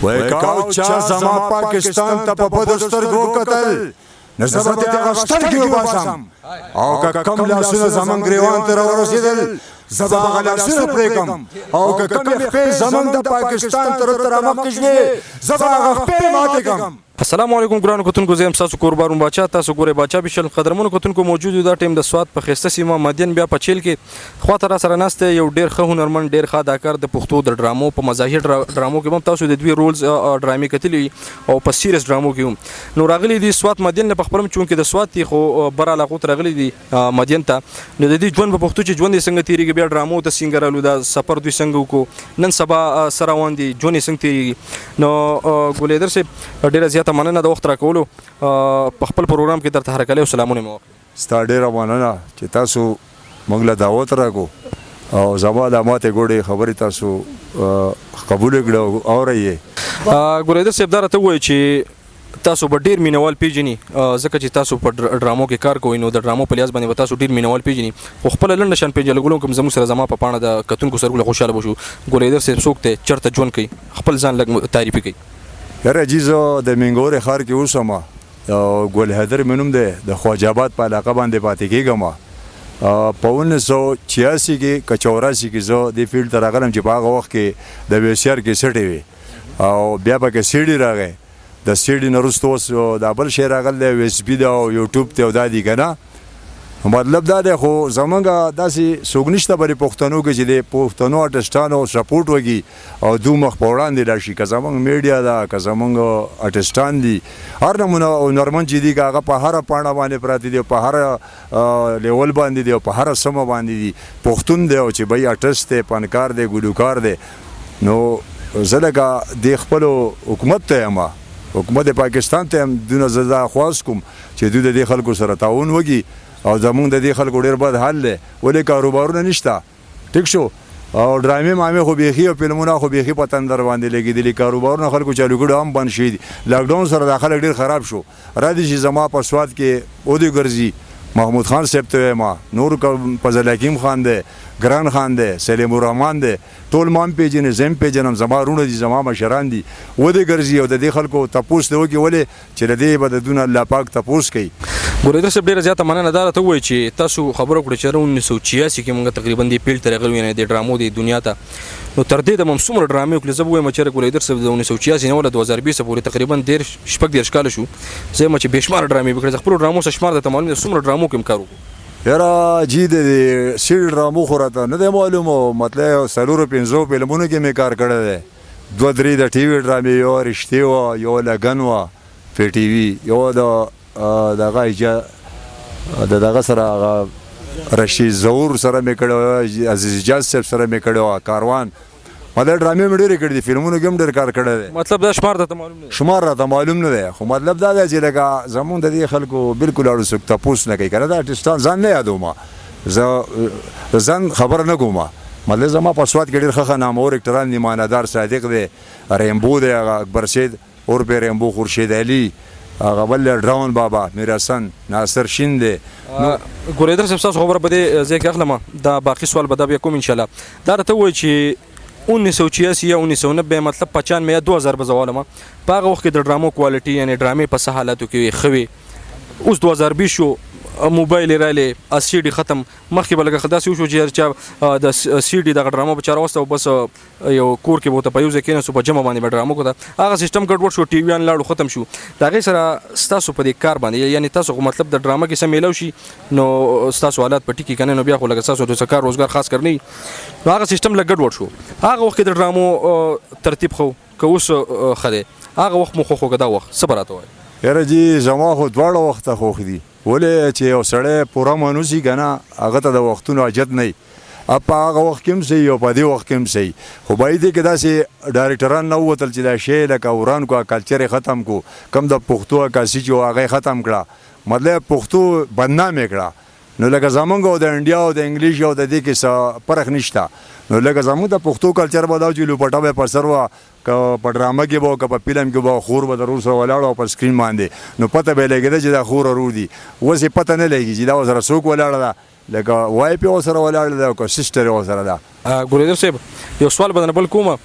وای کاو چا زما پاکستان ته په بدو سترګو کتل نه زه به د هغه سترګې وباسم او که کوم لاسونه زمونږ ګریوان ته راورسېدل زه به هغه لاسونه پرېږدم او که کومې خپې زمونږ د پاکستان تر مخکې شوې زه به هغه خپې ماتې کړم. السلام علیکم ګرانو کتونکو، زه یم ستاسو کوربارون باچا. تاسو ګورئ باچا بشل. قدرمنو کتونکو، موجود یو دا ټیم د سوات په ښایسته سیمه مدین بیا په چیل کې خواته را سره ناست یو ډېر ښه هنرمند، ډېر ښه اداکار د پښتو د ډرامو په مزاحي ډرامو کې هم تاسو د دوی رولز ډرامې کتلې او په سیریس ډرامو کې هم نو راغلي دي سوات مدین نه. په خپل چونکې د سوات دي خو بر علاقو ته راغلي دي مدین ته. نو د دې ژوند په پښتو چې ژوند یې څنګه تېرېږي، بیا ډرامو ته څنګه رالو، دا سفر دوی څنګه وکړو، نن سبا سره روان دي، ژوند یې څنګه تېرېږي. نو ګلهیدر صاحب ډېره زیاته مننه د وخت راکولو په خپل پروګرام کې درته هرکلی او سلامونه مې وکړه. ستا ډېره مننه چې تاسو موږ له دعوت راکړو او زما د ماتې ګوډې خبرې تاسو قبول کړه او اورئ یې. ګلهیدر صاحب دا راته ووایي چې تاسو به ډېر مینوال پیژني، ځکه چې تاسو په ډرامو کې کار کوئ نو د ډرامو په لیاز باندې به تاسو ډېر مینوال پیژني. خو خپله لنډه شان پیژنګلو کوم زموږ سره زما په پاڼه د کتونکو سره خوشحاله به شو. ګلهیدر صاحب څوک دی، چېرته ژوند کوي، خپل ځان لږ تعریفي کوي. یاره جی زه د مینګورې ښار کې اوسم او ګلهیدر مې نوم دی، د خواجه آباد په علاقه باندې پاتې کېږم. په 1986 کې که 84 کې زه دې فیلډ ته راغلم چې په هغه وخت کې د ویسیار کیسټې وې او بیا پکې سی ډي راغی. د سی ډي نه وروسته اوس دا بل شی راغلی دی، ویس پي ده او یوټیوب ته او دا دي که نه. مطلب دا دی خو زمونږ داسې څوک نشته په پښتنو کې چې د پښتنو آرټسټانو سپورټ وکړي او دو مخ په وړاندې لاړ شي. که زمونږ میډیا ده، که زمونږ آرټسټان دي، هر نمونه هنرمند چې دي که هغه په هره پاڼه باندې پراته دي، په هره لیول باندې دي او په هره سمه باندې دي، پښتون دی او چې بھائی آرټسټ دی، فنکار دی، ګلوکار دی. نو زه لکه د خپلو حکومت ته یم، حکومت پاکستان ته هم دونه زه دا خواست کوم چې دوی د دې خلکو سره تعاون وکړي او زمونږ د دې خلکو ډېر بد حال دی، ولې کاروبارونه نشته. ټیک شو او ډرامې مامې خو بیخي او فلمونه خو بیخي په تندر باندې لګېدلي، کاروبارونه خلکو چالو کړي هم بند شوي دي. لاکډاون سره دا خلک ډېر خراب شو. راځي چې زما په سوات کې اودي ګرځي، محمود خان صاحب ته وایم، نور فضل حکیم خان دی، ګران خان دی، سلیم الرحمن دی، ټول ما هم پېژنې، زه هم پېژنم، زما وروڼه دي، زما مشران دي. ودې ګرځي او د دې خلکو تپوس دې وکړي ولې چې له دې به د دونه الله پاک تپوس کوي. ګلهیدر صاحب ډېره زیاته مننه. دا راته ووایي چې تاسو خبره وکړه چې 1986 کې موږ تقریبا دې فیلډ ته راغلي یو د ډرامو د دنیا ته. نو تر دې دمه هم څومره ډرامې وکړې. زه به ووایم چې ګلهیدر صاحب د 1986 نه له 2020 پورې تقریبا 13 کاله شو. زه وایم چې بې شماره ډرامې وکړې. زه خپلو ډرامو څه شمار درته معلوم دی، څومره ډرامو کې هم کار وکړو. یاره جی د سیډ ډرامو خو راته نه دی معلوم، مطلب 4-5 فلمونو کې مې کار کړی دی، 2-3 د ټي وي ډرامې، یو رشتې وه، یو لګن وه په ټي وي، یو د دغه سره هغه رشید ظهور سره مې کړی وه، عزیز جاز صاحب سره مې کړی وه، کاروان. مطلب ډرامې مې ډېرې کړي دي، فلمونو کې هم ډېر کار کړی دی. مطلب دا شمار درته معلوم نه دی؟ شمار راته معلوم نه دی، خو مطلب دا دی چې لکه زمونږ د دې خلکو بالکل اړو څوک تپوس نه کوي که نه. د آرټسټان ځان نه یادوم، زه ځان خبره نه کوم. مطلب زما په سوات کې ډېر ښه نامور اکټران دي، مانادار صادق دی، ریمبو دی، هغه اکبر سید اور په ریمبو، خورشید علي، هغه بل ډراون بابا، میر حسن، ناصر شین دی. ګلهیدر صاحب ستاسو خبره په دې ځای کې اخلم. دا باقي سوال به دا بیا کوم انشاءالله. دا راته ووایي چې 1986 یا 1990 مطلب 95 یا 2000 به زه وایم، په هغه وخت کې د ډرامو کوالټي یعنې ډرامې په څه حالاتو کې ښه وې. اوس 2020 شو، موبایل یې راغلی، سی ډي ختم. مخکې به لکه داسې وشو چې چا د سی ډي دغه ډرامه به چا راوسته او بس یو کور کې به ورته په یو ځای کېناستو، په جمع باندې به ډرامه کوته. هغه سیسټم ګډوډ شو، ټي ویان لاړو، ختم شو. د هغې سره ستاسو په دې کار باندې یعنې تاسو خو مطلب د ډرامه کې څه میلاو شي نو ستاسو حالات په ټیکي که نه، نو بیا خو لکه ستاسو د څه کار روزګار خاص کر نه وي. نو هغه سیسټم لږ ګډوډ شو. هغه وخت کې د ډرامو ترتیب خو که اوس ښه دی، هغه وخت مو خوښ و که دا وخت، څه به راته وایي؟ یاره جی زما خو دواړه وخته خوښ دي، ولې چې یو سړی پوره منوسي که نه، هغه ته د وختونو حاجت نه وي. په هغه وخت کې هم صحیح او په دې وخت کې هم صحیح. خو باید دی کې داسې ډایرکټران نه ووتل چې دا شی لکه وران کو، کلچر یې ختم کو، کم د پښتو عکاسي چې و هغه یې ختم کړه، مطلب پښتو بدنام یې کړه. نو لکه زمونږ او د انډیا او د انګلیش او د دې کې څه فرق نشته. نو لکه زمونږ د پښتو کلچر به دا چې لوپټه به پر سر وه، که په ډرامه کې به که په فلم کې به خور به د ورور سره ولاړ او په سکرین باندې، نو پته به یې لګېده چې دا خور ورور دي. اوس یې پته نه لګي چې دا ورسره څوک ولاړه ده، لکه وایف یې ورسره ولاړه ده او که سسټر یې ورسره ده. ګلهیدر صاحب یو سوال به درنه بل کوم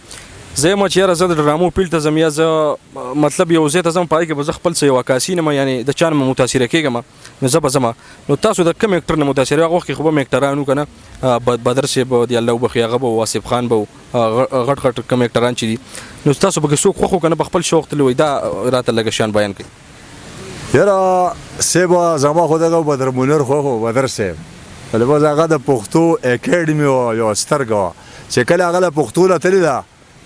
زه ما چې زه د ډرامو پیل ته زم یا زه مطلب یو ځای ته زم پای کې به زه خپل څه یو عکاسي نه یعنی د چا نه متاثره کېږم نو زه به ځم نو تاسو د کوم اکټر نه متاثره هغه وخت کې خو به اکټرانو کنه بدر صاحب دی الله وبخي هغه به واسف خان به غټ غټ کوم اکټران چې دي نو تاسو به څوک خو کنه په خپل شوق تلوي دا راته لګ شان بیان کړئ یاره سیبا زما خو دغه بدر منیر خو بدر صاحب ولې هغه د پښتو اکیډمي او یو سترګه چې کله هغه د پښتو له تللی ده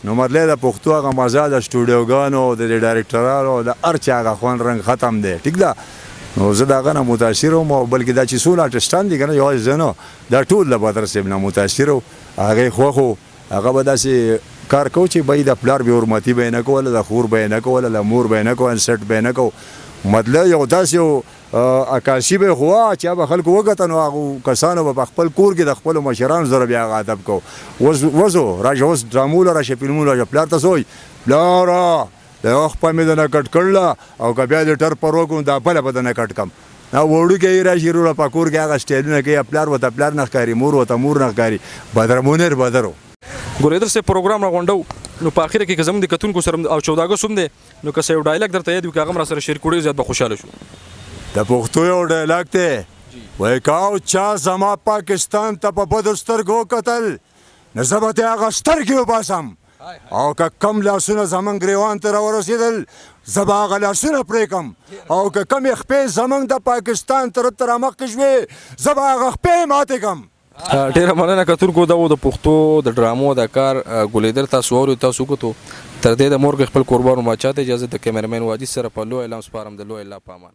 نو مطلب د پښتو هغه مزه د سټوډیوګانو د ډایرکټرانو د هر چا هغه خوند رنګ ختم دی ټیک ده نو زه د هغه نه متاثر وم او بلکې دا چې څونه آرټسټان دي که نه یوازې زه نه دا ټول د بدر صاحب نه متاثر و هغې خوښ و هغه به داسې کار کوو چې به یې د پلار بې حرمتي به یې نه کوله د خور به یې نه کوله د مور به یې نه کوله سټ به یې نه کوو مطلب یو داسې یو عکاسي به خو وه چې به خلکو وکته نو هغو کسانو به په خپل کور کې د خپلو مشرانو سره بیا هغه ادب کوو وزو راشه اوس ډرامو له راشه فلمونو راشه پلار ته څه وایي پلاره د یوه خپه مې دنه کټ کړله او که بیا د ټر پر وکړو دا بله به دنه کټ کړم وړوکی یې راشي وروره په کور کې هغه سټایلونه کوي پلار ورته پلار نه ښکاري مور ورته مور نه ښکاري بدر منیر بدر و ګورېدر صاحب پروګرام راغونډو نو په اخر کې که زموږ د کتونکو سره او 14 اګست هم دی نو که څه یو ډایلاګ درته یاد وي که هغه هم راسره شیر کړی زیات به خوشحاله شو د پښتو یو ډایلاګ دی وایي که او چا زما پاکستان ته په بدو سترګو وکتل نو زه به ترې هغه سترګې وباسم او که کم لاسونه زمونږ ګریوان ته راورسېدل زه به هغه لاسونه پرې کړم او که کمې خپې زمونږ د پاکستان طرف ته رامخکې شوې زه به هغه خپې ماتې کړم ډیره مننه کتونکو دا و د پښتو د ډرامو د کار ګلیدر تاسو اورئ تاسو وکتو تر دې د مورګ خپل قربان ماچا ته اجازه د کیمرمن واجد سره په لوی اعلان سپارم د لوی الله پامان